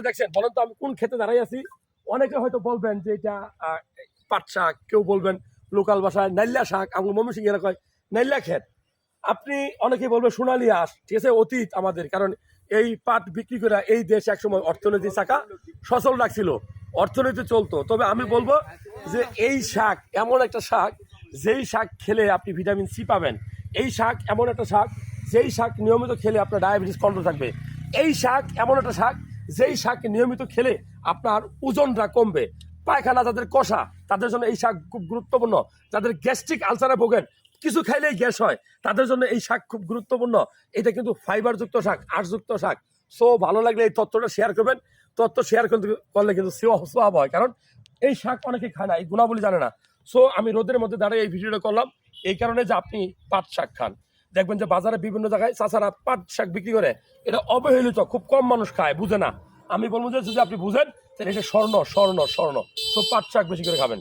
দেখছেন বলেন তো আমি কোন ক্ষেতে দাঁড়াই আছি? অনেকে হয়তো বলবেন যে এটা পাট শাক, কেউ বলবেন লোকাল ভাষায় নাইল্লা শাক, আমার ময়মনসিংহের কয় নাইল্লা ক্ষেত। আপনি অনেকেই বলবেন সোনালী আঁশ, ঠিক আছে, অতীত আমাদের, কারণ এই পাট বিক্রি করে এই দেশ একসময় অর্থনীতি চাকা সচল রাখছিল, অর্থনীতি চলতো। তবে আমি বলবো যে এই শাক এমন একটা শাক, যেই শাক খেলে আপনি ভিটামিন সি পাবেন। এই শাক এমন একটা শাক, যেই শাক নিয়মিত খেলে আপনার ডায়াবেটিস কন্ট্রোল থাকবে। এই শাক এমন একটা শাক, যেই শাক নিয়মিত খেলে আপনার ওজনটা কমবে। পায়খানা যাদের কষা, তাদের জন্য এই শাক খুব গুরুত্বপূর্ণ। যাদের গ্যাস্ট্রিক আলসারে ভোগেন, কিছু খাইলেই গ্যাস হয়, তাদের জন্য এই শাক খুব গুরুত্বপূর্ণ। এটা কিন্তু ফাইবারযুক্ত শাক, আঁশযুক্ত শাক। সো ভালো লাগলে এই তথ্যটা শেয়ার করবেন। তথ্য শেয়ার করলে কিন্তু সোয়াব হয়, কারণ এই শাক অনেকে খায় না, এই গুণাবলী জানে না। সো আমি রোদের মধ্যে দাঁড়িয়ে এই ভিডিওটা করলাম এই কারণে যে আপনি পাট শাক খান। দেখবেন যে বাজারে বিভিন্ন জায়গায় চাচারা পাট শাক বিক্রি করে, এটা অবহেলিত, খুব কম মানুষ খায়, বুঝে না। আমি বলবো যে যদি আপনি বুঝেন তাহলে এটা স্বর্ণ স্বর্ণ স্বর্ণ। সো পাট শাক বেশি করে খাবেন।